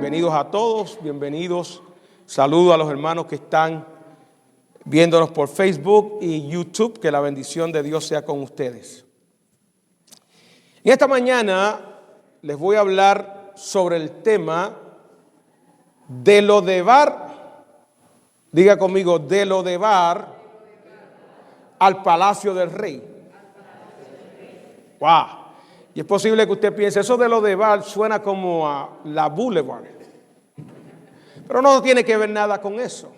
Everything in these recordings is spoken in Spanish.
Bienvenidos a todos, bienvenidos. Saludo a los hermanos que están viéndonos por Facebook y YouTube. Que la bendición de Dios sea con ustedes. En esta mañana les voy a hablar sobre el tema de lo debar. Diga conmigo, de lo debar al palacio del rey. ¡Wow! Y es posible que usted piense, eso de lo debar suena como a la Boulevard. Pero no tiene que ver nada con eso.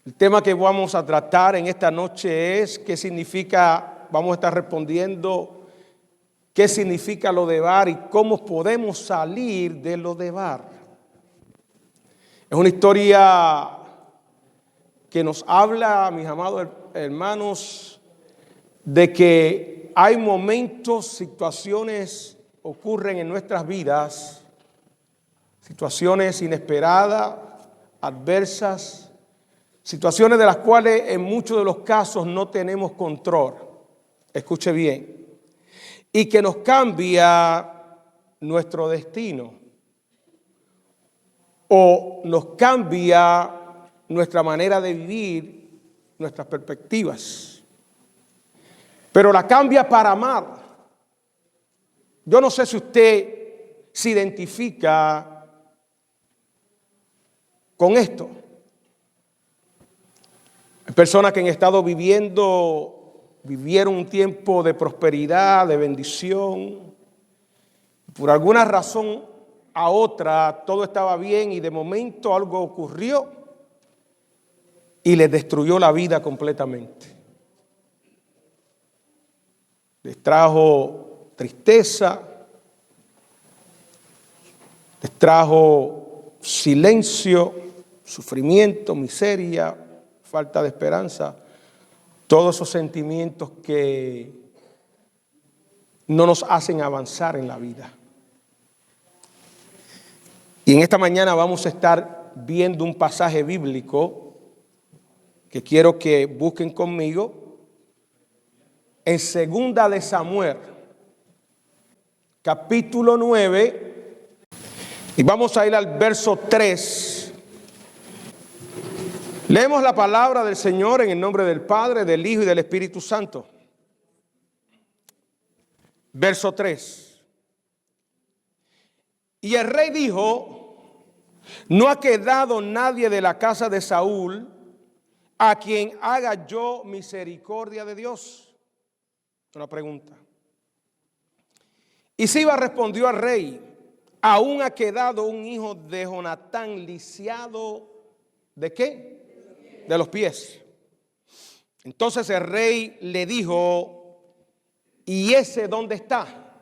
El tema que vamos a tratar en esta noche es qué significa, vamos a estar respondiendo qué significa lo debar y cómo podemos salir de lo debar. Es una historia que nos habla, mis amados hermanos, de que hay momentos, situaciones ocurren en nuestras vidas, situaciones inesperadas, adversas, situaciones de las cuales en muchos de los casos no tenemos control. Escuche bien. Y que nos cambia nuestro destino o nos cambia nuestra manera de vivir, nuestras perspectivas. Pero la cambia para mal. Yo no sé si usted se identifica con esto. Hay personas que han estado vivieron un tiempo de prosperidad, de bendición. Por alguna razón a otra todo estaba bien y de momento algo ocurrió y les destruyó la vida completamente. Les trajo tristeza, les trajo silencio, sufrimiento, miseria, falta de esperanza, todos esos sentimientos que no nos hacen avanzar en la vida. Y en esta mañana vamos a estar viendo un pasaje bíblico que quiero que busquen conmigo. En 2 de Samuel, capítulo 9, y vamos a ir al verso 3. Leemos la palabra del Señor en el nombre del Padre, del Hijo y del Espíritu Santo. Verso 3. Y el rey dijo: no ha quedado nadie de la casa de Saúl a quien haga yo misericordia de Dios. Una pregunta. Y Siba respondió al rey: aún ha quedado un hijo de Jonatán lisiado. ¿De qué? De los pies. Entonces el rey le dijo: ¿y ese dónde está?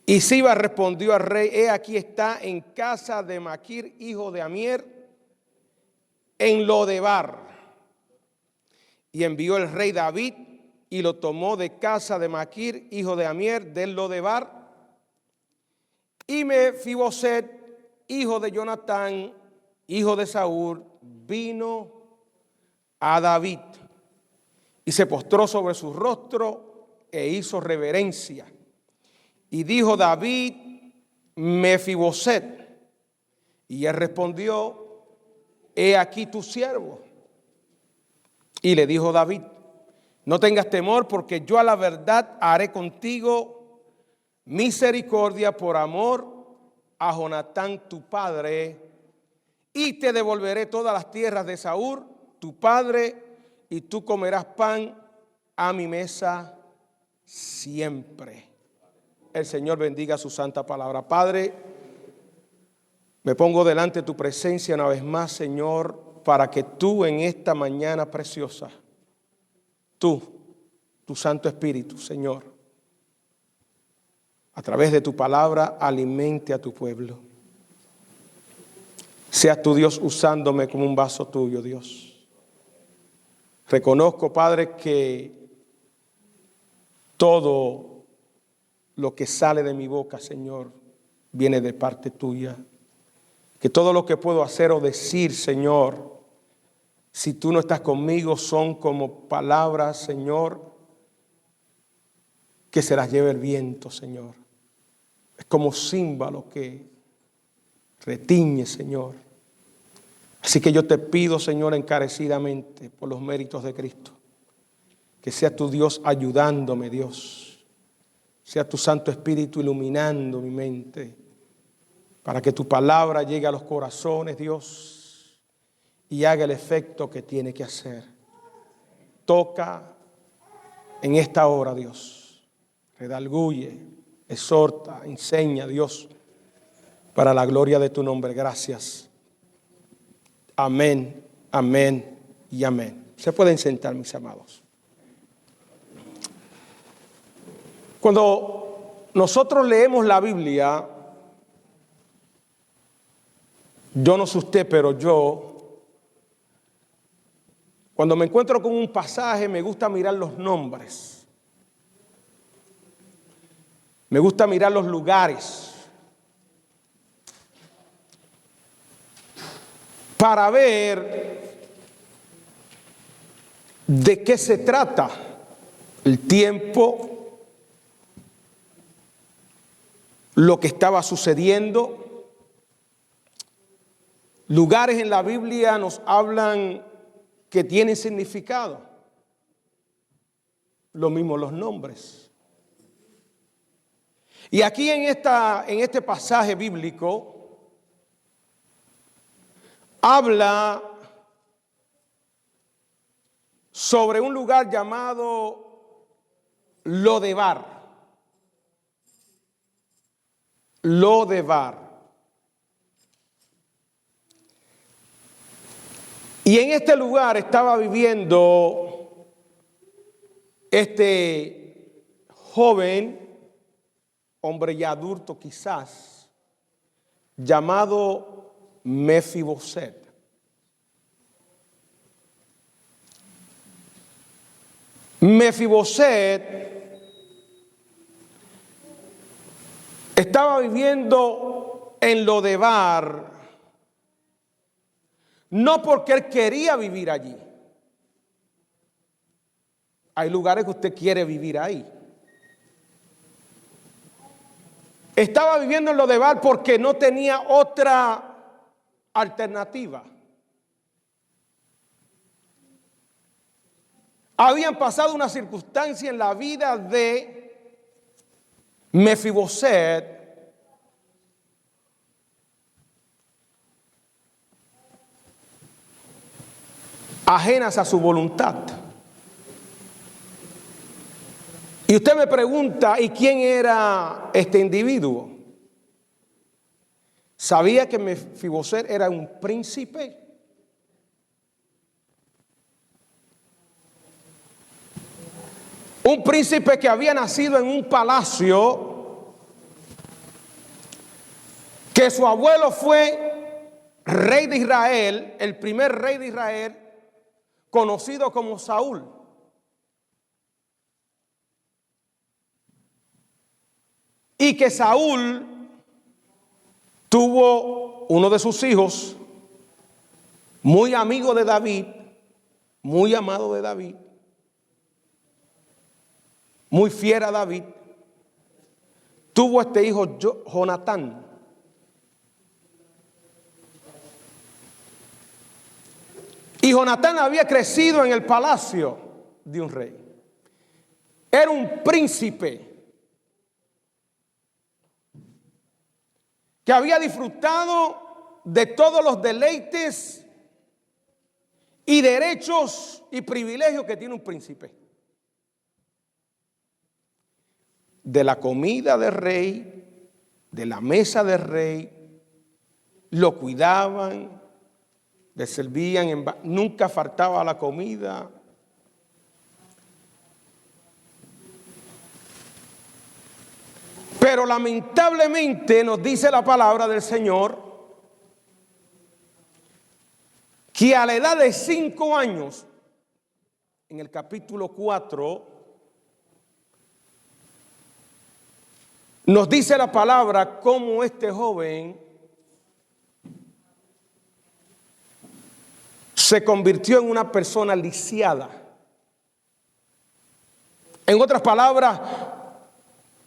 Y Siba respondió al rey: he aquí está en casa de Maquir, hijo de Amier, en Lodebar. Y envió el rey David y lo tomó de casa de Maquir, hijo de Amier, del Lodebar. Y Mefiboset, hijo de Jonatán, hijo de Saúl, vino a David y se postró sobre su rostro e hizo reverencia. Y dijo David: Mefiboset. Y él respondió: he aquí tu siervo. Y le dijo David: no tengas temor, porque yo a la verdad haré contigo misericordia por amor a Jonatán tu padre, y te devolveré todas las tierras de Saúl tu padre, y tú comerás pan a mi mesa siempre. El Señor bendiga su santa palabra. Padre, me pongo delante de tu presencia una vez más, Señor, para que tú en esta mañana preciosa, tu Santo Espíritu, Señor, a través de tu palabra, alimente a tu pueblo. Seas tu Dios usándome como un vaso tuyo, Dios. Reconozco, Padre, que todo lo que sale de mi boca, Señor, viene de parte tuya. Que todo lo que puedo hacer o decir, Señor, si tú no estás conmigo, son como palabras, Señor, que se las lleve el viento, Señor. Es como címbalo que retiñe, Señor. Así que yo te pido, Señor, encarecidamente, por los méritos de Cristo, que sea tu Dios ayudándome, Dios. Sea tu Santo Espíritu iluminando mi mente, para que tu palabra llegue a los corazones, Dios, y haga el efecto que tiene que hacer. Toca en esta hora, Dios. Redarguye, exhorta, enseña, Dios, para la gloria de tu nombre. Gracias. Amén, amén y amén. Se pueden sentar, mis amados. Cuando nosotros leemos la Biblia, yo no sé usted, pero yo, cuando me encuentro con un pasaje, me gusta mirar los nombres. Me gusta mirar los lugares. Para ver de qué se trata el tiempo, lo que estaba sucediendo. Lugares en la Biblia nos hablan que tienen significado. Lo mismo los nombres. Y aquí en este pasaje bíblico habla sobre un lugar llamado Lodebar. Lodebar. Y en este lugar estaba viviendo este joven, hombre ya adulto quizás, llamado Mefiboset. Mefiboset estaba viviendo en Lodebar, no porque él quería vivir allí. Hay lugares que usted quiere vivir ahí. Estaba viviendo en Lodebar porque no tenía otra alternativa. Habían pasado una circunstancia en la vida de Mefiboset ajenas a su voluntad. Y usted me pregunta, ¿y quién era este individuo? ¿Sabía que Mefiboset era un príncipe? Un príncipe que había nacido en un palacio, que su abuelo fue rey de Israel, el primer rey de Israel, conocido como Saúl. Y que Saúl tuvo uno de sus hijos, muy amigo de David, muy amado de David, muy fiel a David. Tuvo este hijo Jonatán. Y Jonatán había crecido en el palacio de un rey. Era un príncipe que había disfrutado de todos los deleites y derechos y privilegios que tiene un príncipe. De la comida del rey, de la mesa del rey, lo cuidaban, le servían, nunca faltaba la comida. Pero lamentablemente nos dice la palabra del Señor que a la edad de 5 años, en el capítulo 4, nos dice la palabra cómo este joven se convirtió en una persona lisiada. En otras palabras,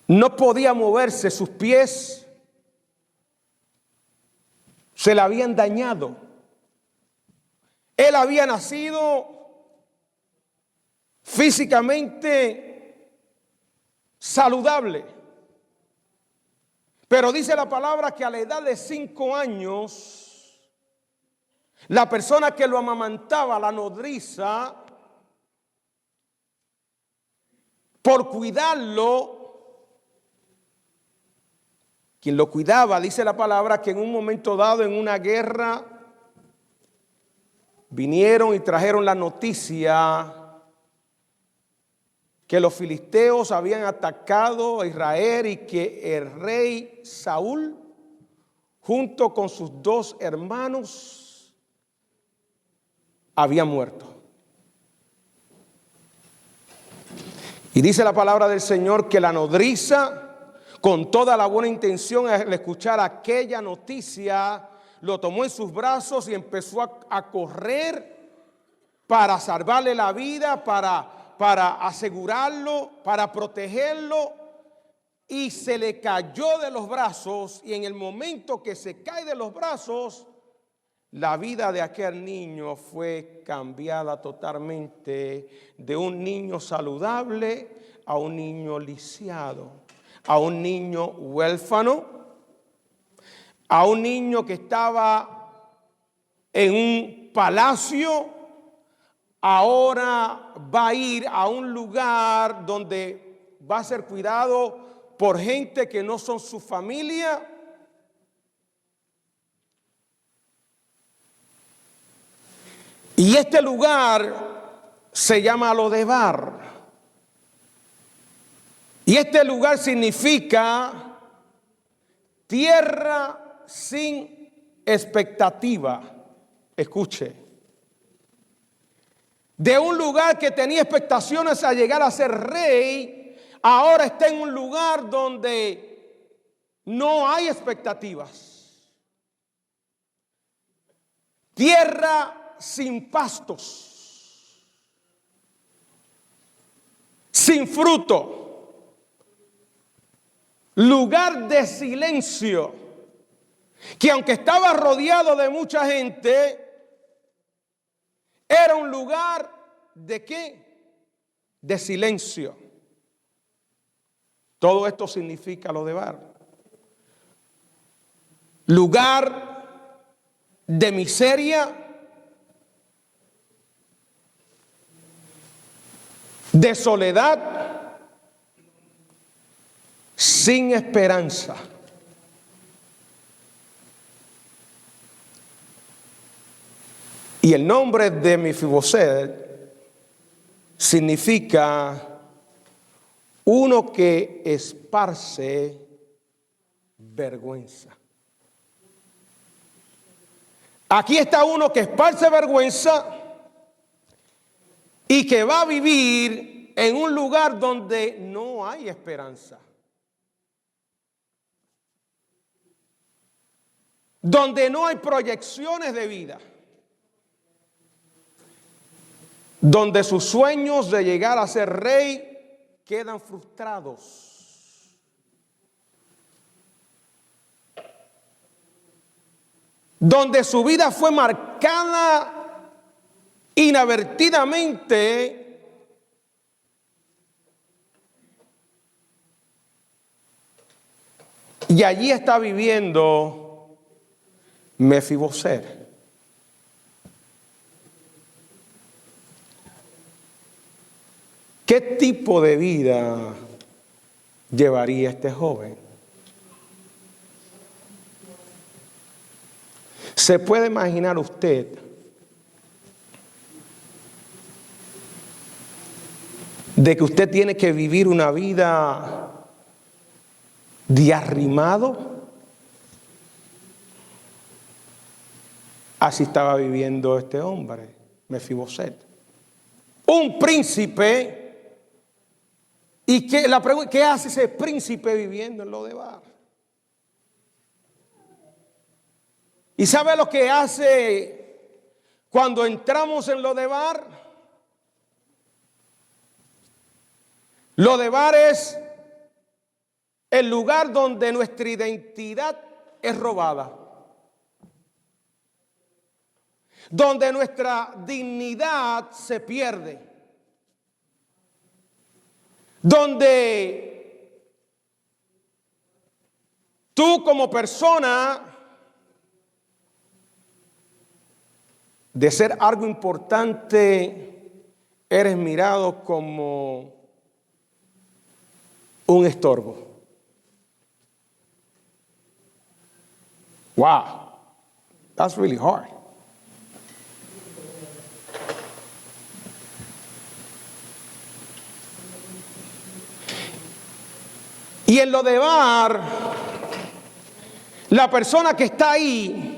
no podía moverse, sus pies se le habían dañado. Él había nacido físicamente saludable, pero dice la palabra que a la edad de 5 años, la persona que lo amamantaba, la nodriza, por cuidarlo, quien lo cuidaba, dice la palabra que en un momento dado, en una guerra, vinieron y trajeron la noticia que los filisteos habían atacado a Israel y que el rey Saúl, junto con sus 2 hermanos, había muerto. Y dice la palabra del Señor que la nodriza, con toda la buena intención al escuchar aquella noticia, lo tomó en sus brazos y empezó a correr para salvarle la vida, para asegurarlo, para protegerlo, y se le cayó de los brazos, y en el momento que se cae de los brazos, la vida de aquel niño fue cambiada totalmente, de un niño saludable a un niño lisiado, a un niño huérfano, a un niño que estaba en un palacio, ahora va a ir a un lugar donde va a ser cuidado por gente que no son su familia. Y este lugar se llama Lodebar. Y este lugar significa tierra sin expectativa. Escuche. De un lugar que tenía expectaciones a llegar a ser rey, ahora está en un lugar donde no hay expectativas. Tierra sin pastos, sin fruto. Lugar de silencio, que aunque estaba rodeado de mucha gente, era un lugar ¿de qué? De silencio. Todo esto significa Lodebar. Lugar de miseria, de soledad, sin esperanza. Y el nombre de Mefiboset significa uno que esparce vergüenza. Aquí está uno que esparce vergüenza y que va a vivir en un lugar donde no hay esperanza, donde no hay proyecciones de vida, donde sus sueños de llegar a ser rey quedan frustrados. Donde su vida fue marcada inadvertidamente y allí está viviendo Mefiboset. ¿Qué tipo de vida llevaría este joven? ¿Se puede imaginar usted de que usted tiene que vivir una vida de arrimado? Así estaba viviendo este hombre, Mefiboset. Un príncipe. ¿Y la pregunta, qué hace ese príncipe viviendo en Lodebar? ¿Y sabe lo que hace cuando entramos en Lodebar? Lodebar es el lugar donde nuestra identidad es robada, donde nuestra dignidad se pierde, donde tú como persona, de ser algo importante, eres mirado como un estorbo. Wow, that's really hard. Y en lo de bar, la persona que está ahí,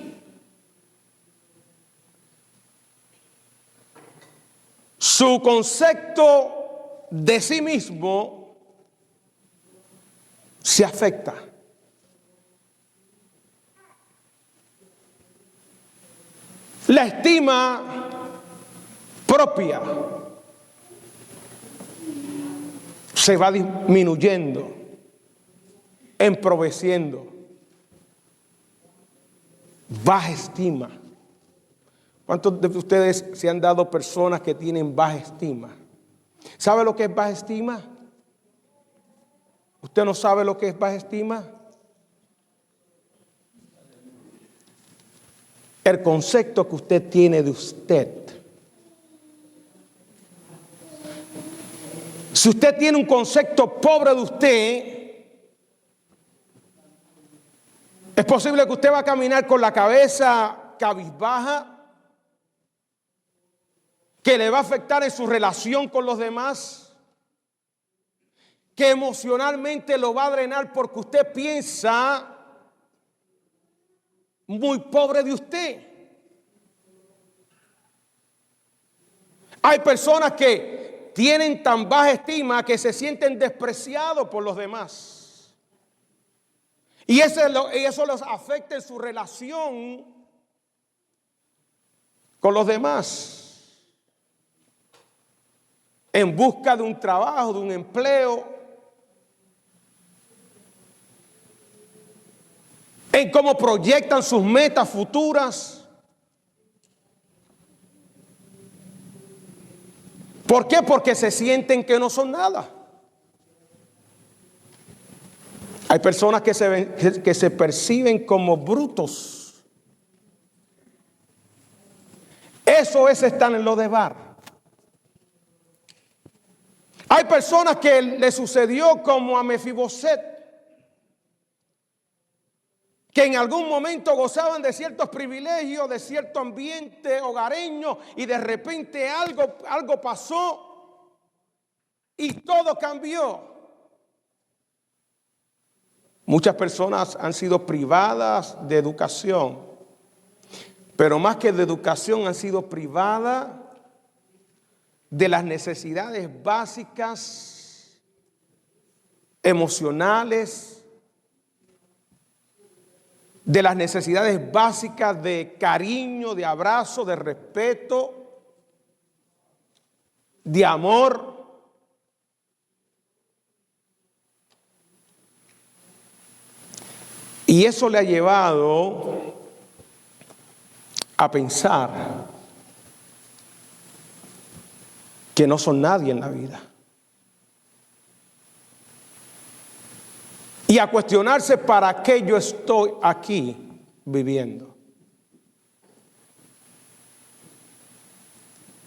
su concepto de sí mismo se afecta. La estima propia se va disminuyendo, empobreciendo. Baja estima. ¿Cuántos de ustedes se han dado personas que tienen baja estima? ¿Sabe lo que es baja estima? ¿Usted no sabe lo que es baja estima? El concepto que usted tiene de usted. Si usted tiene un concepto pobre de usted, es posible que usted va a caminar con la cabeza cabizbaja, que le va a afectar en su relación con los demás, que emocionalmente lo va a drenar porque usted piensa muy pobre de usted. Hay personas que tienen tan baja estima que se sienten despreciados por los demás. Y eso los afecta en su relación con los demás. En busca de un trabajo, de un empleo, en cómo proyectan sus metas futuras. ¿Por qué? Porque se sienten que no son nada. Hay personas que se perciben como brutos. Eso es estar en lo de bar. Hay personas que le sucedió como a Mefiboset, que en algún momento gozaban de ciertos privilegios, de cierto ambiente hogareño, y de repente algo pasó y todo cambió. Muchas personas han sido privadas de educación, pero más que de educación han sido privadas de las necesidades básicas, emocionales, de las necesidades básicas de cariño, de abrazo, de respeto, de amor. Y eso le ha llevado a pensar que no son nadie en la vida. Y a cuestionarse para qué yo estoy aquí viviendo.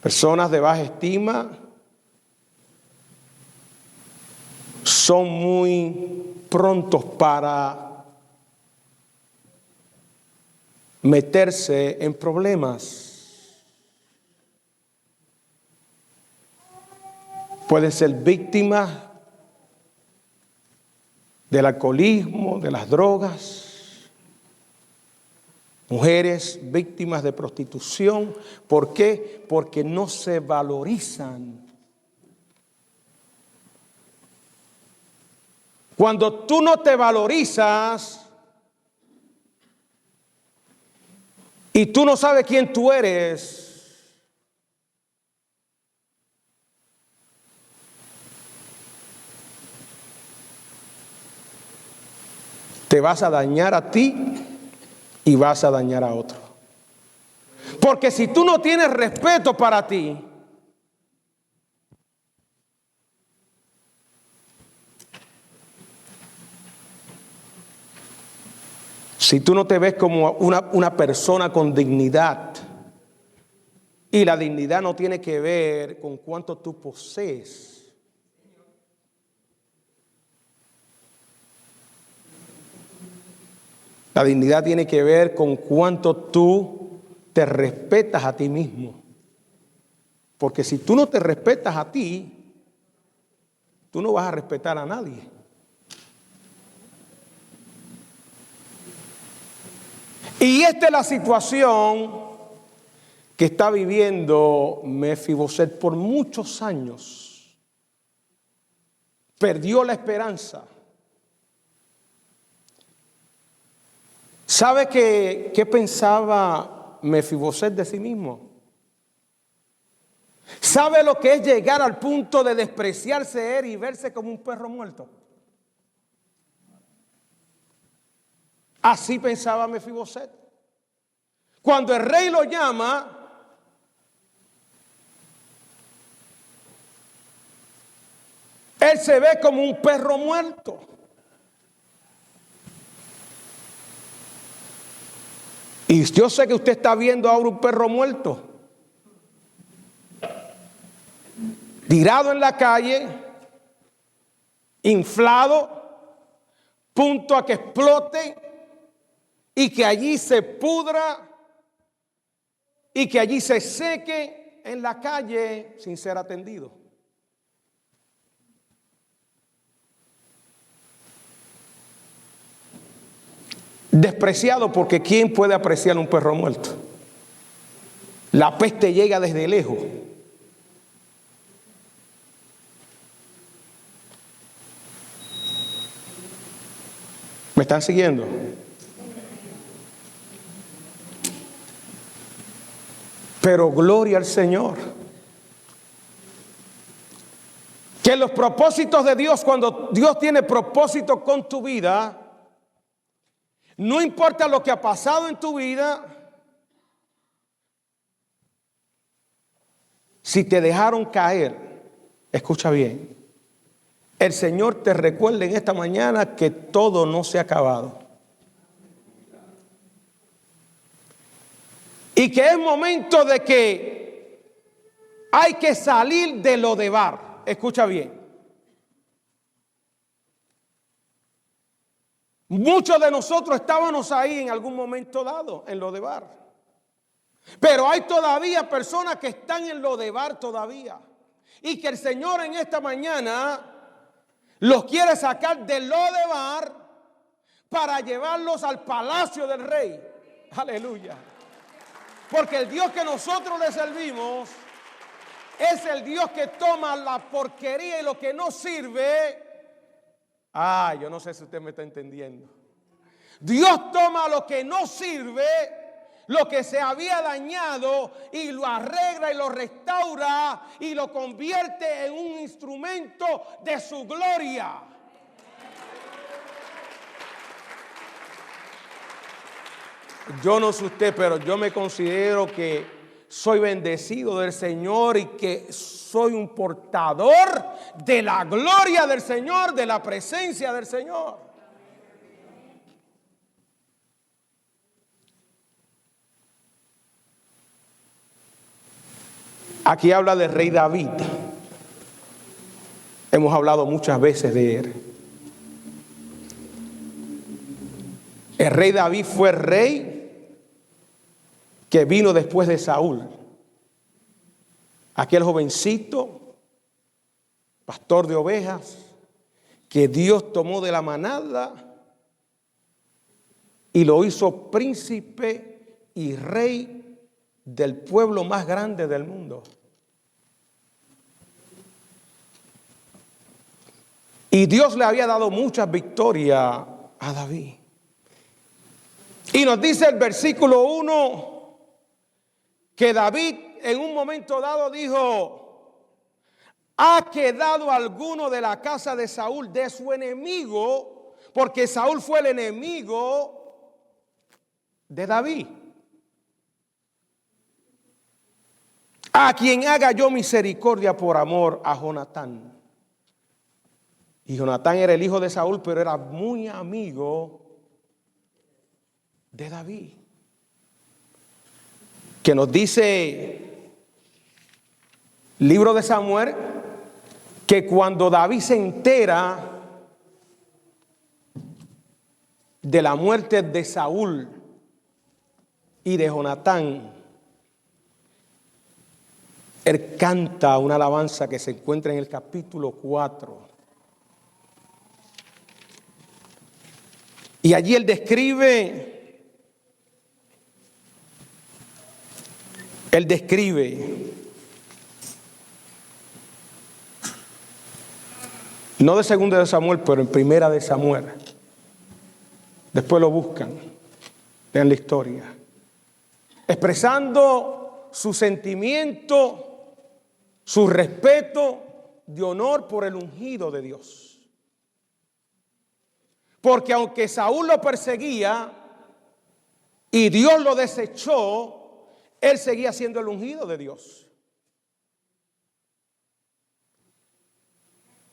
Personas de baja estima son muy prontos para meterse en problemas. Pueden ser víctimas del alcoholismo, de las drogas, mujeres víctimas de prostitución. ¿Por qué? Porque no se valorizan. Cuando tú no te valorizas y tú no sabes quién tú eres, te vas a dañar a ti y vas a dañar a otro. Porque si tú no tienes respeto para ti, si tú no te ves como una persona con dignidad, y la dignidad no tiene que ver con cuánto tú posees, la dignidad tiene que ver con cuánto tú te respetas a ti mismo. Porque si tú no te respetas a ti, tú no vas a respetar a nadie. Y esta es la situación que está viviendo Mefiboset por muchos años. Perdió la esperanza. ¿Sabe qué pensaba Mefiboset de sí mismo? ¿Sabe lo que es llegar al punto de despreciarse él y verse como un perro muerto? Así pensaba Mefiboset. Cuando el rey lo llama, él se ve como un perro muerto. Y yo sé que usted está viendo ahora un perro muerto, tirado en la calle, inflado, punto a que explote y que allí se pudra y que allí se seque en la calle sin ser atendido. Despreciado, porque ¿quién puede apreciar un perro muerto? La peste llega desde lejos. ¿Me están siguiendo? Pero gloria al Señor. Que los propósitos de Dios, cuando Dios tiene propósito con tu vida, no importa lo que ha pasado en tu vida, si te dejaron caer, escucha bien, el Señor te recuerda en esta mañana que todo no se ha acabado. Y que es momento de que hay que salir de Lodebar. Escucha bien. Muchos de nosotros estábamos ahí en algún momento dado, en Lodebar. Pero hay todavía personas que están en Lodebar todavía. Y que el Señor en esta mañana los quiere sacar de Lodebar para llevarlos al palacio del rey. Aleluya. Porque el Dios que nosotros le servimos es el Dios que toma la porquería y lo que no sirve. Yo no sé si usted me está entendiendo. Dios toma lo que no sirve, lo que se había dañado, y lo arregla y lo restaura y lo convierte en un instrumento de su gloria. Yo no sé usted, pero yo me considero que soy bendecido del Señor y que soy un portador de la gloria del Señor, de la presencia del Señor. Aquí habla del rey David. Hemos hablado muchas veces de él. El rey David fue rey que vino después de Saúl. Aquel jovencito, pastor de ovejas, que Dios tomó de la manada y lo hizo príncipe y rey del pueblo más grande del mundo. Y Dios le había dado muchas victorias a David. Y nos dice el versículo 1 que David en un momento dado dijo: ¿ha quedado alguno de la casa de Saúl, de su enemigo, porque Saúl fue el enemigo de David. A quien haga yo misericordia por amor a Jonatán. Y Jonatán era el hijo de Saúl, pero era muy amigo de David. Que nos dice libro de Samuel que cuando David se entera de la muerte de Saúl y de Jonatán, él canta una alabanza que se encuentra en el capítulo 4. Y allí él describe no de segunda de Samuel, pero en primera de Samuel. Después lo buscan, vean la historia. Expresando su sentimiento, su respeto de honor por el ungido de Dios. Porque aunque Saúl lo perseguía y Dios lo desechó, él seguía siendo el ungido de Dios.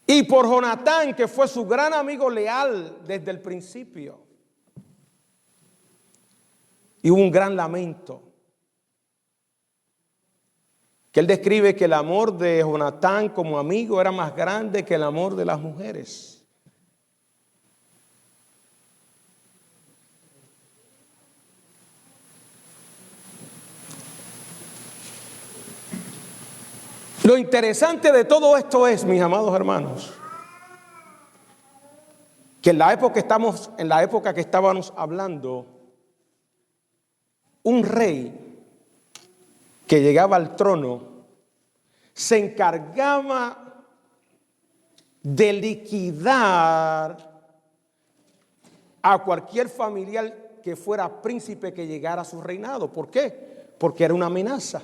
Y por Jonatán, que fue su gran amigo leal desde el principio. Y hubo un gran lamento. Que él describe que el amor de Jonatán como amigo era más grande que el amor de las mujeres. Lo interesante de todo esto es, mis amados hermanos, que en la época que estábamos hablando, un rey que llegaba al trono se encargaba de liquidar a cualquier familiar que fuera príncipe que llegara a su reinado. ¿Por qué? Porque era una amenaza.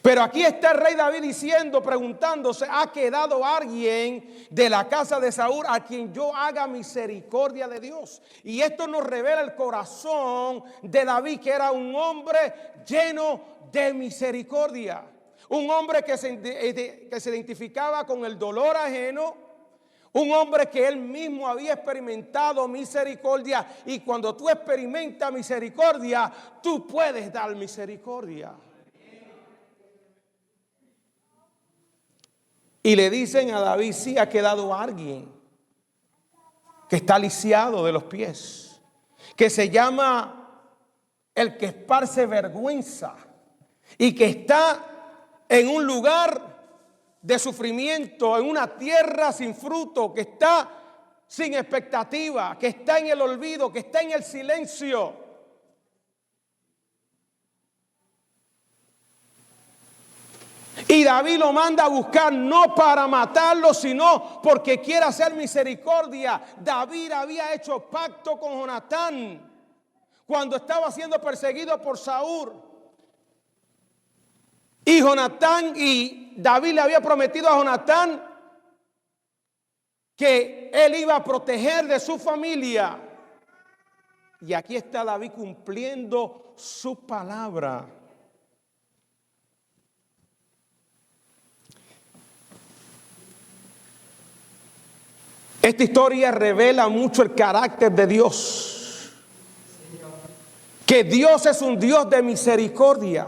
Pero aquí está el rey David diciendo, preguntándose, ¿ha quedado alguien de la casa de Saúl a quien yo haga misericordia de Dios? Y esto nos revela el corazón de David, que era un hombre lleno de misericordia. Un hombre que se identificaba con el dolor ajeno. Un hombre que él mismo había experimentado misericordia. Y cuando tú experimentas misericordia, tú puedes dar misericordia. Y le dicen a David, sí, ha quedado alguien que está lisiado de los pies, que se llama el que esparce vergüenza y que está en un lugar de sufrimiento, en una tierra sin fruto, que está sin expectativa, que está en el olvido, que está en el silencio. Y David lo manda a buscar no para matarlo, sino porque quiere hacer misericordia. David había hecho pacto con Jonatán cuando estaba siendo perseguido por Saúl. Y David le había prometido a Jonatán que él iba a proteger de su familia. Y aquí está David cumpliendo su palabra. Esta historia revela mucho el carácter de Dios. Que Dios es un Dios de misericordia.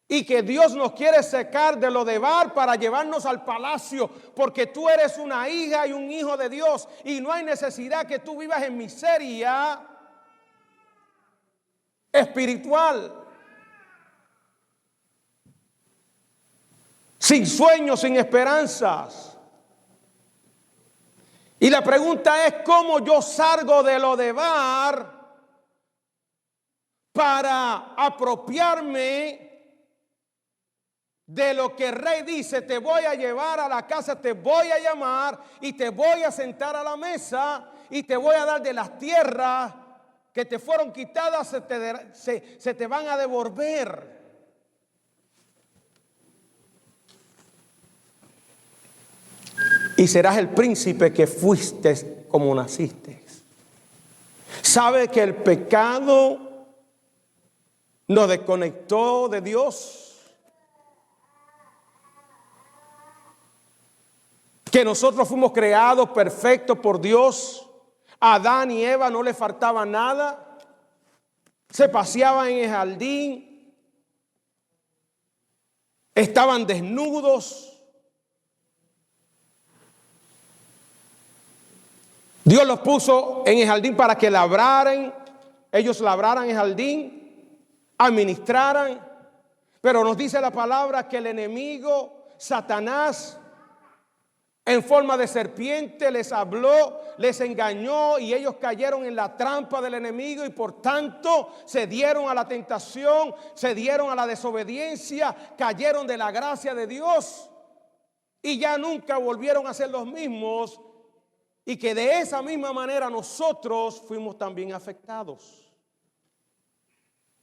Y que Dios nos quiere sacar de lo de bar para llevarnos al palacio. Porque tú eres una hija y un hijo de Dios. Y no hay necesidad que tú vivas en miseria espiritual. Sin sueños, sin esperanzas. Y la pregunta es, ¿cómo yo salgo de lo de bar para apropiarme de lo que el rey dice? Te voy a llevar a la casa, te voy a llamar y te voy a sentar a la mesa y te voy a dar de las tierras que te fueron quitadas, se te van a devolver. y serás el príncipe que fuiste como naciste. ¿Sabe que el pecado nos desconectó de Dios? Que nosotros fuimos creados perfectos por Dios. A Adán y Eva no le faltaba nada. Se paseaban en el jardín. Estaban desnudos. Dios los puso en el jardín para que labraran. Ellos labraran el jardín, administraran. Pero nos dice la palabra que el enemigo, Satanás, en forma de serpiente les habló, les engañó y ellos cayeron en la trampa del enemigo y por tanto se dieron a la tentación, se dieron a la desobediencia, cayeron de la gracia de Dios y ya nunca volvieron a ser los mismos, y que de esa misma manera nosotros fuimos también afectados.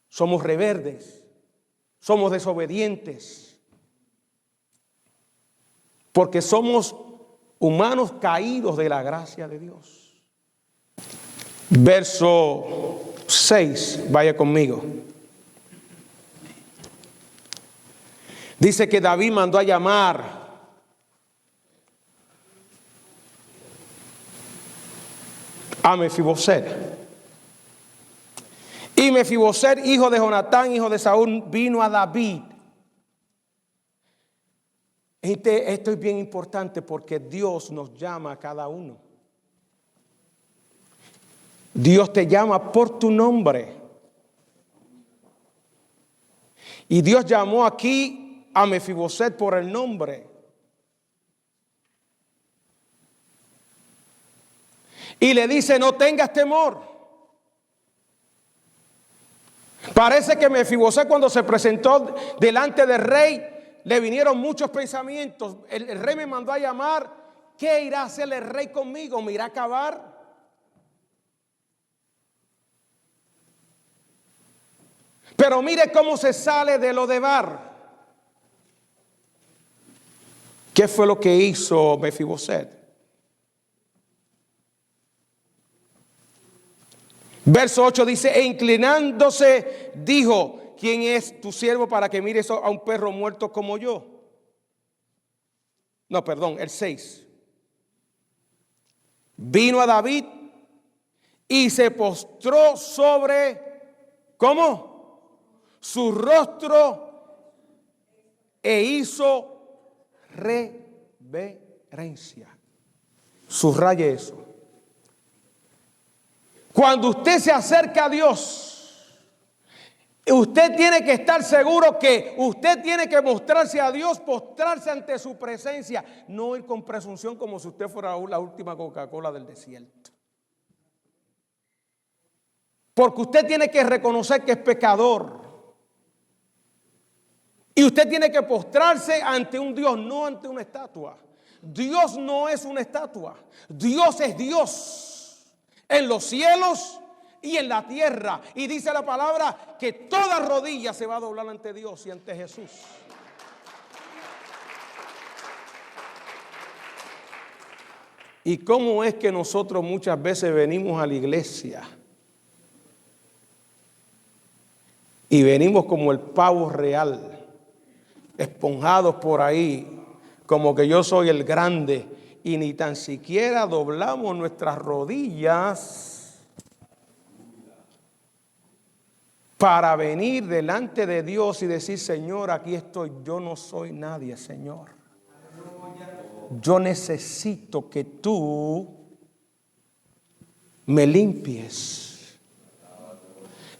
Somos rebeldes, somos desobedientes, porque somos humanos caídos de la gracia de Dios. Verso 6, vaya conmigo. Dice que David mandó a llamar a Mefiboset. Y Mefiboset, hijo de Jonatán, hijo de Saúl, vino a David. Esto es bien importante porque Dios nos llama a cada uno. Dios te llama por tu nombre. Y Dios llamó aquí a Mefiboset por el nombre. Y le dice, no tengas temor. Parece que Mefiboset, cuando se presentó delante del rey, le vinieron muchos pensamientos. El rey me mandó a llamar. ¿Qué irá a hacer el rey conmigo? ¿Me irá a acabar? Pero mire cómo se sale de lo de Bar. ¿Qué fue lo que hizo Mefiboset? Verso 8 dice, e inclinándose dijo, ¿quién es tu siervo para que mires a un perro muerto como yo? No, perdón, el 6. Vino a David y se postró sobre, ¿cómo? Su rostro e hizo reverencia. Subraye eso. Cuando usted se acerca a Dios, usted tiene que estar seguro que usted tiene que mostrarse a Dios, postrarse ante su presencia, no ir con presunción como si usted fuera la última Coca-Cola del desierto. Porque usted tiene que reconocer que es pecador. Y usted tiene que postrarse ante un Dios, no ante una estatua. Dios no es una estatua. Dios es Dios. En los cielos y en la tierra. Y dice la palabra que toda rodilla se va a doblar ante Dios y ante Jesús. ¿Y cómo es que nosotros muchas veces venimos a la iglesia y venimos como el pavo real, esponjados por ahí, como que yo soy el grande? Y ni tan siquiera doblamos nuestras rodillas para venir delante de Dios y decir, Señor, aquí estoy, yo no soy nadie, Señor. Yo necesito que tú me limpies.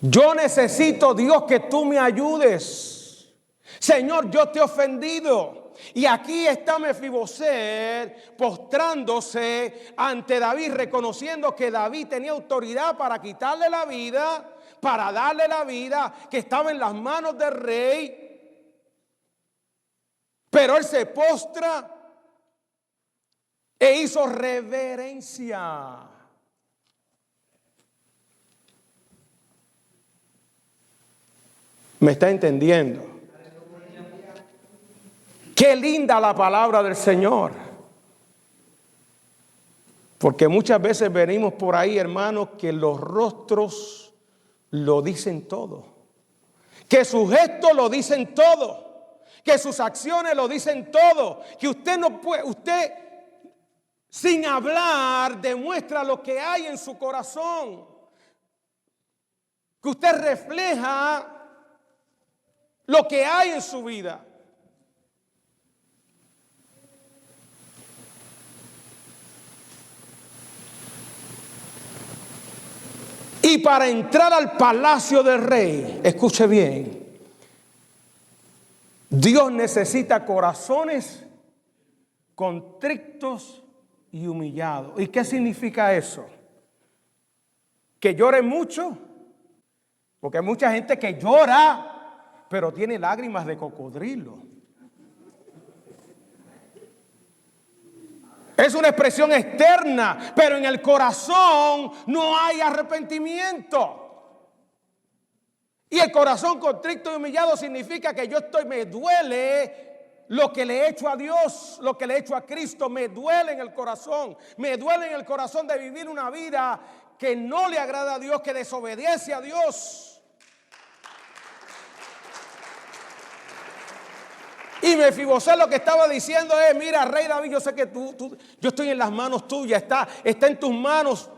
Yo necesito, Dios, que tú me ayudes. Señor, yo te he ofendido. Y aquí está Mefiboset postrándose ante David, reconociendo que David tenía autoridad para quitarle la vida, para darle la vida, que estaba en las manos del rey. Pero él se postra e hizo reverencia. ¿Me está entendiendo? Qué linda la palabra del Señor. Porque muchas veces venimos por ahí, hermanos, que los rostros lo dicen todo. Que sus gestos lo dicen todo. Que sus acciones lo dicen todo. Que usted no puede, usted sin hablar demuestra lo que hay en su corazón. Que usted refleja lo que hay en su vida. Y para entrar al palacio del rey, escuche bien, Dios necesita corazones contritos y humillados. ¿Y qué significa eso? ¿Que llore mucho? Porque hay mucha gente que llora, pero tiene lágrimas de cocodrilo. Es una expresión externa, pero en el corazón no hay arrepentimiento. Y el corazón contrito y humillado significa que me duele lo que le he hecho a Dios, lo que le he hecho a Cristo, me duele en el corazón. Me duele en el corazón de vivir una vida que no le agrada a Dios, que desobedece a Dios. Y Mefibosé lo que estaba diciendo es: mira, rey David, yo sé que yo estoy en las manos tuyas, está en tus manos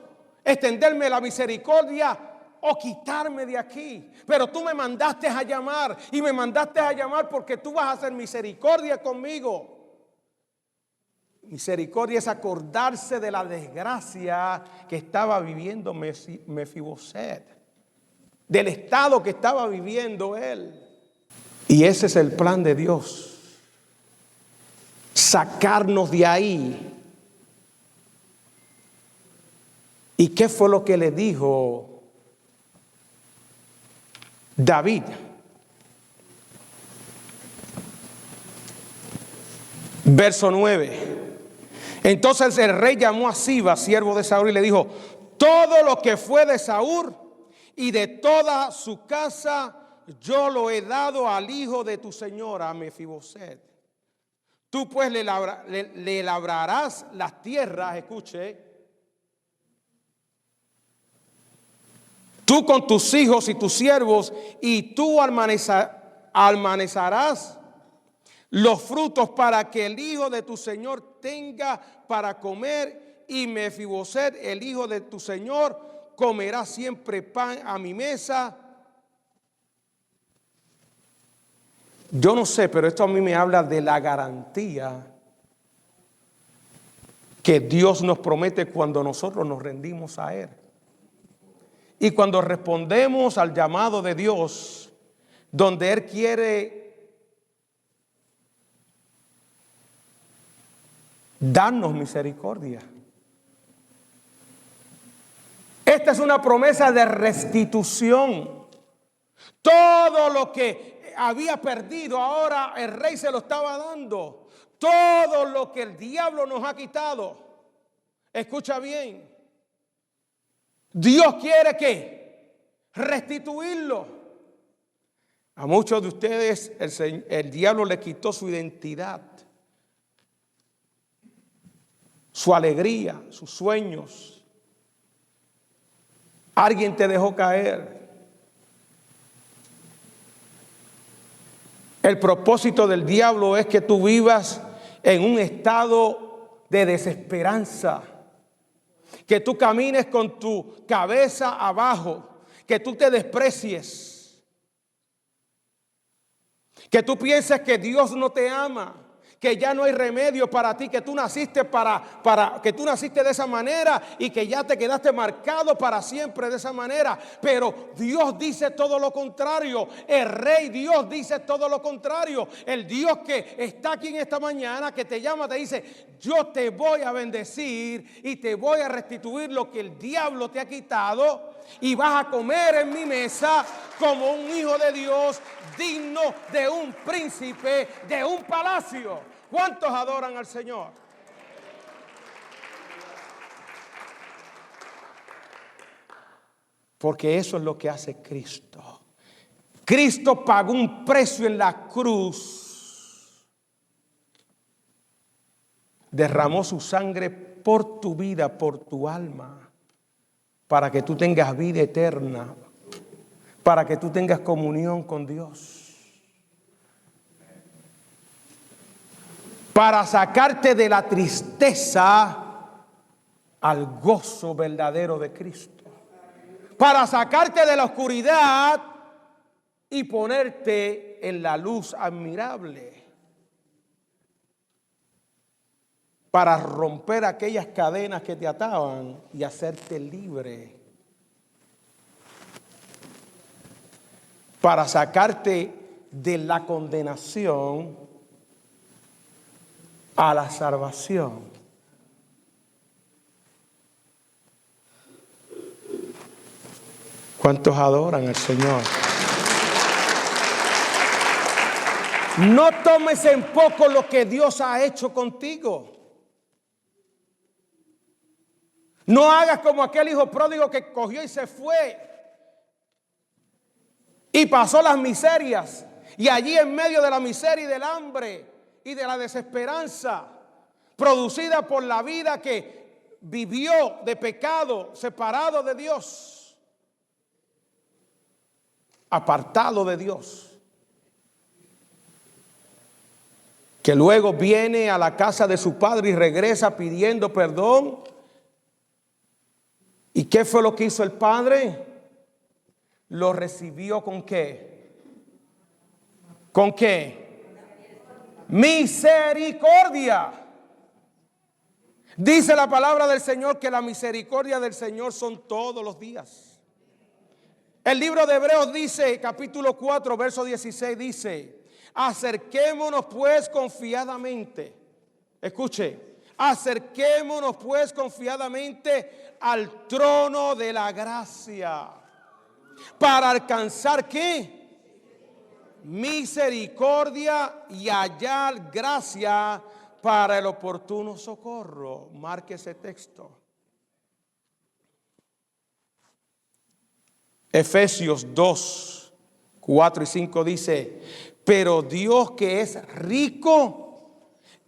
extenderme la misericordia o quitarme de aquí. Pero tú me mandaste a llamar, y me mandaste a llamar porque tú vas a hacer misericordia conmigo. Misericordia es acordarse de la desgracia que estaba viviendo Mefibosé, del estado que estaba viviendo él. Y ese es el plan de Dios. Sacarnos de ahí. ¿Y qué fue lo que le dijo David? Verso 9. Entonces el rey llamó a Siba, siervo de Saúl, y le dijo: todo lo que fue de Saúl y de toda su casa, yo lo he dado al hijo de tu señora, a Mefiboset. Tú pues le labrarás las tierras, escuche, tú con tus hijos y tus siervos, y tú almacenarás los frutos para que el hijo de tu señor tenga para comer, y Mefiboset, el hijo de tu señor, comerá siempre pan a mi mesa. Yo no sé, pero esto a mí me habla de la garantía que Dios nos promete cuando nosotros nos rendimos a Él. Y cuando respondemos al llamado de Dios, donde Él quiere darnos misericordia. Esta es una promesa de restitución. Todo lo que había perdido, ahora el rey se lo estaba dando. Todo lo que el diablo nos ha quitado. Escucha bien. Dios quiere que restituirlo. A muchos de ustedes el diablo le quitó su identidad, su alegría, sus sueños. Alguien te dejó caer. El propósito del diablo es que tú vivas en un estado de desesperanza, que tú camines con tu cabeza abajo, que tú te desprecies, que tú pienses que Dios no te ama, que ya no hay remedio para ti, que tú naciste que tú naciste de esa manera y que ya te quedaste marcado para siempre de esa manera. Pero Dios dice todo lo contrario. El Rey Dios dice todo lo contrario. El Dios que está aquí en esta mañana, que te llama, te dice: yo te voy a bendecir y te voy a restituir lo que el diablo te ha quitado, y vas a comer en mi mesa como un hijo de Dios, digno de un príncipe de un palacio. ¿Cuántos adoran al Señor? Porque eso es lo que hace Cristo. Cristo pagó un precio en la cruz. Derramó su sangre por tu vida, por tu alma, para que tú tengas vida eterna, para que tú tengas comunión con Dios, para sacarte de la tristeza al gozo verdadero de Cristo, para sacarte de la oscuridad y ponerte en la luz admirable, para romper aquellas cadenas que te ataban y hacerte libre, para sacarte de la condenación a la salvación. ¿Cuántos adoran al Señor? No tomes en poco lo que Dios ha hecho contigo. No hagas como aquel hijo pródigo que cogió y se fue y pasó las miserias. Y allí en medio de la miseria y del hambre y de la desesperanza producida por la vida que vivió de pecado, separado de Dios, apartado de Dios, que luego viene a la casa de su padre y regresa pidiendo perdón. ¿Y qué fue lo que hizo el padre? Lo recibió ¿con qué? ¿Con qué? Misericordia. Dice la palabra del Señor que la misericordia del Señor son todos los días. El libro de Hebreos dice, capítulo 4, verso 16, dice: acerquémonos pues confiadamente. Escuche. Acerquémonos pues confiadamente al trono de la gracia para alcanzar ¿qué? Misericordia y hallar gracia para el oportuno socorro. Marque ese texto. Efesios 2, 4 y 5 dice: pero Dios, que es rico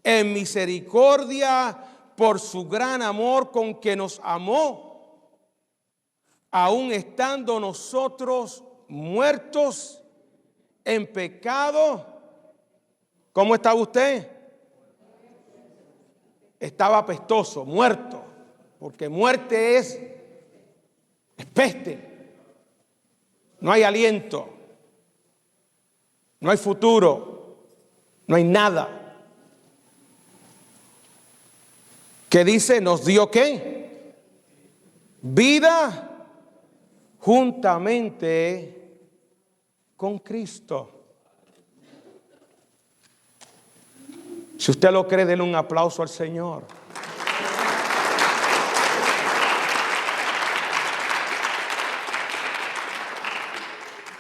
en misericordia por su gran amor con que nos amó, aun estando nosotros muertos en pecado. ¿Cómo estaba usted? Estaba apestoso, muerto, porque muerte es peste. No hay aliento, no hay futuro, no hay nada. ¿Qué dice? Nos dio ¿qué? Vida juntamente con Cristo. Si usted lo cree, denle un aplauso al Señor.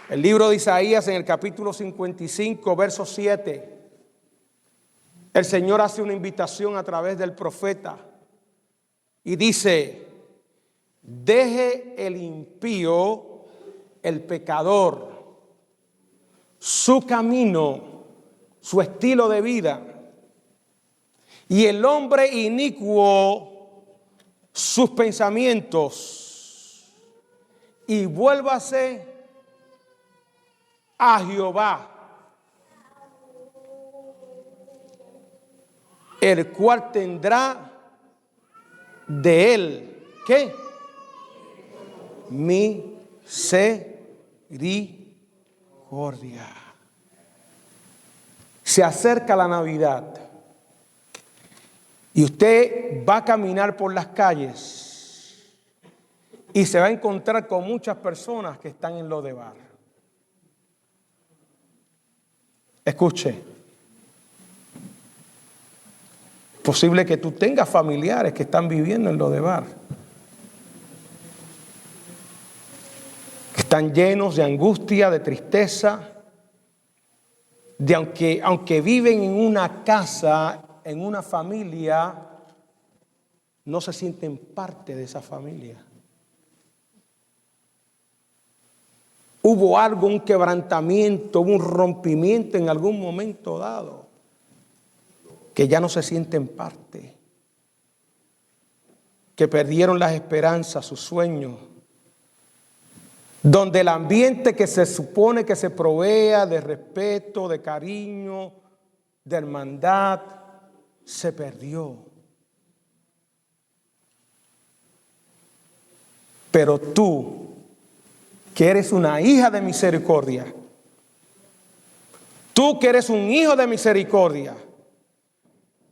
El libro de Isaías, en el capítulo 55, verso 7. El Señor hace una invitación a través del profeta y dice: deje el impío, el pecador, su camino, su estilo de vida, y el hombre inicuo sus pensamientos, y vuélvase a Jehová, el cual tendrá de él ¿qué? Misericordia. Se acerca la Navidad y usted va a caminar por las calles y se va a encontrar con muchas personas que están en Lodebar. Escuche. Posible que tú tengas familiares que están viviendo en Lodebar, que están llenos de angustia, de tristeza, de aunque viven en una casa, en una familia, no se sienten parte de esa familia. Hubo algo, un quebrantamiento, un rompimiento en algún momento dado, que ya no se sienten parte. que perdieron las esperanzas, sus sueños, donde el ambiente que se supone que se provea de respeto, de cariño, de hermandad, se perdió. Pero tú, que eres una hija de misericordia, tú que eres un hijo de misericordia,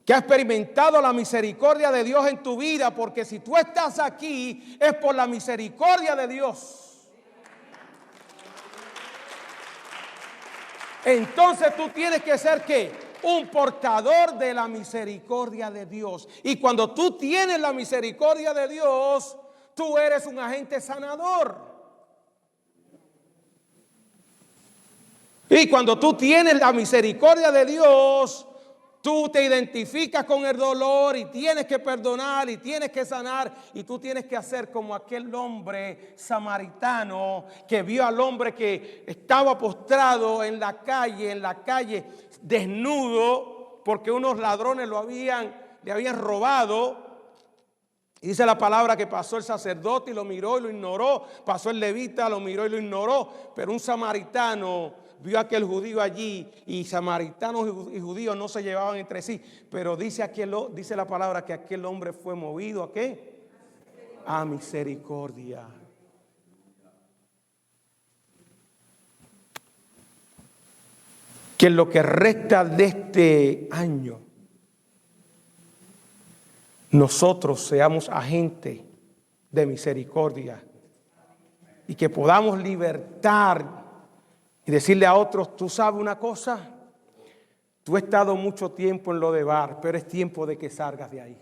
que ha experimentado la misericordia de Dios en tu vida, porque si tú estás aquí es por la misericordia de Dios. Entonces tú tienes que ser ¿qué? Un portador de la misericordia de Dios. Y cuando tú tienes la misericordia de Dios, tú eres un agente sanador. Y cuando tú tienes la misericordia de Dios, tú te identificas con el dolor y tienes que perdonar y tienes que sanar, y tú tienes que hacer como aquel hombre samaritano que vio al hombre que estaba postrado en la calle desnudo porque unos ladrones le habían robado. Y dice la palabra que pasó el sacerdote y lo miró y lo ignoró, pasó el levita, lo miró y lo ignoró, pero un samaritano vio a aquel judío allí, y samaritanos y judíos no se llevaban entre sí, pero dice la palabra que aquel hombre fue movido ¿a qué? A misericordia. Que en lo que resta de este año, nosotros seamos agentes de misericordia y que podamos libertar y decirle a otros: tú sabes una cosa, tú has estado mucho tiempo en Lodebar, pero es tiempo de que salgas de ahí.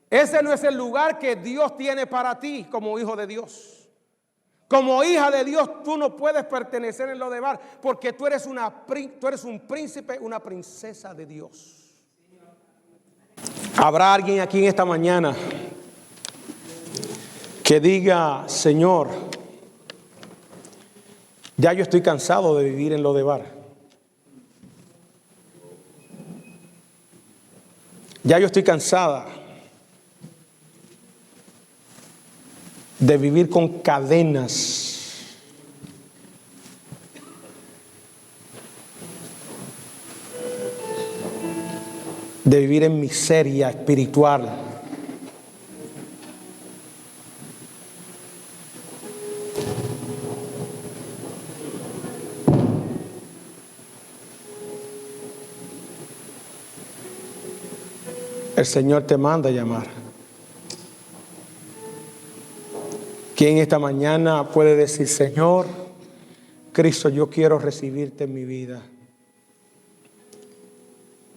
Ese no es el lugar que Dios tiene para ti como hijo de Dios. Como hija de Dios, tú no puedes pertenecer en Lodebar, porque tú eres un príncipe, una princesa de Dios. ¿Habrá alguien aquí en esta mañana que diga: Señor, ya yo estoy cansado de vivir en Lodebar? Ya yo estoy cansada de vivir con cadenas, de vivir en miseria espiritual. El Señor te manda a llamar. ¿Quién esta mañana puede decir: Señor, Cristo, yo quiero recibirte en mi vida?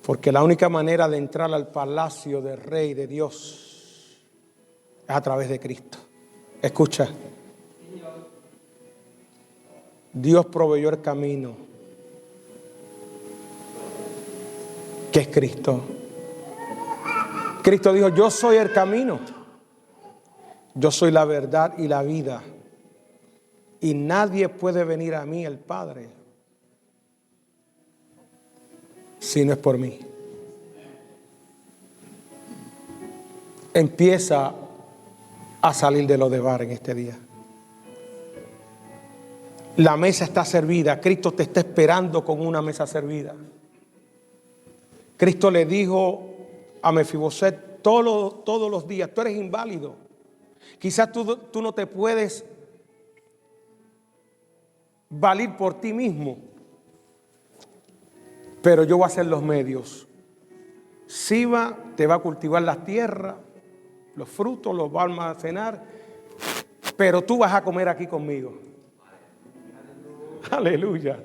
Porque la única manera de entrar al palacio del Rey de Dios es a través de Cristo. Escucha. Dios proveyó el camino, que es Cristo. Cristo dijo: yo soy el camino, yo soy la verdad y la vida, y nadie puede venir a mí, el Padre, si no es por mí. Empieza a salir de Lodebar en este día. La mesa está servida. Cristo te está esperando con una mesa servida. Cristo le dijo a Mefiboset todos los días: tú eres inválido. Quizás tú no te puedes valer por ti mismo, pero yo voy a hacer los medios. Siba te va a cultivar la tierra, los frutos los va a almacenar, pero tú vas a comer aquí conmigo. Aleluya.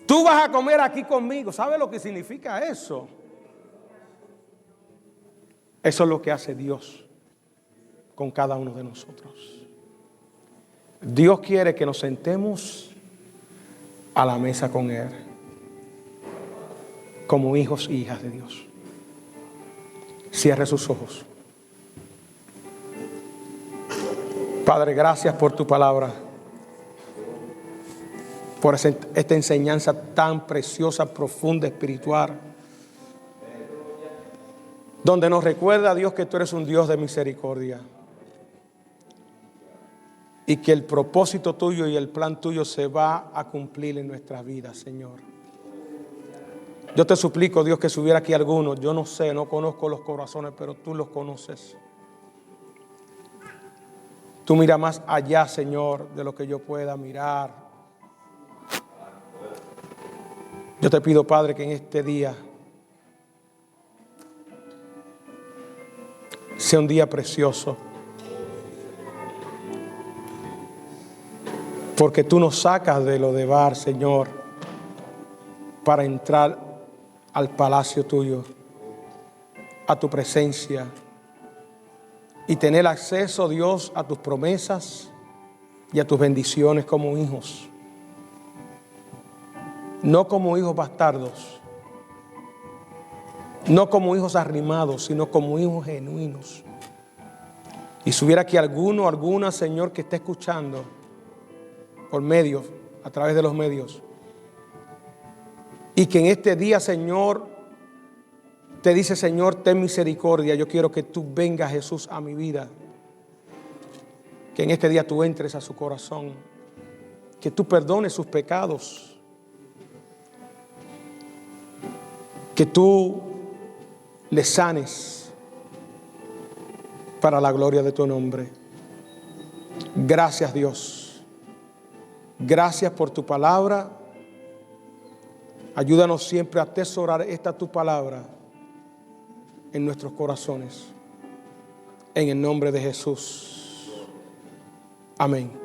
Tú vas a comer aquí conmigo. ¿Sabe lo que significa eso? Eso es lo que hace Dios con cada uno de nosotros. Dios quiere que nos sentemos a la mesa con Él, como hijos e hijas de Dios. Cierre sus ojos. Padre, gracias por tu palabra, por esta enseñanza tan preciosa, profunda, espiritual. donde nos recuerda, Dios, que tú eres un Dios de misericordia y que el propósito tuyo y el plan tuyo se va a cumplir en nuestras vidas, Señor. Yo te suplico, Dios, que si hubiera aquí alguno, yo no sé, no conozco los corazones, pero tú los conoces. Tú mira más allá, Señor, de lo que yo pueda mirar. Yo te pido, Padre, que en este día sea un día precioso, porque tú nos sacas de lo de bar, Señor, para entrar al palacio tuyo, a tu presencia, y tener acceso, Dios, a tus promesas y a tus bendiciones como hijos. No como hijos bastardos, no como hijos arrimados, sino como hijos genuinos. Y si hubiera aquí alguno o alguna, Señor, que esté escuchando por medios, a través de los medios, y que en este día, Señor, te dice, Señor, ten misericordia, yo quiero que tú vengas, Jesús, a mi vida. Que en este día tú entres a su corazón, que tú perdones sus pecados, que tú le sanes para la gloria de tu nombre. Gracias, Dios. Gracias por tu palabra. Ayúdanos siempre a atesorar esta tu palabra en nuestros corazones. En el nombre de Jesús. Amén.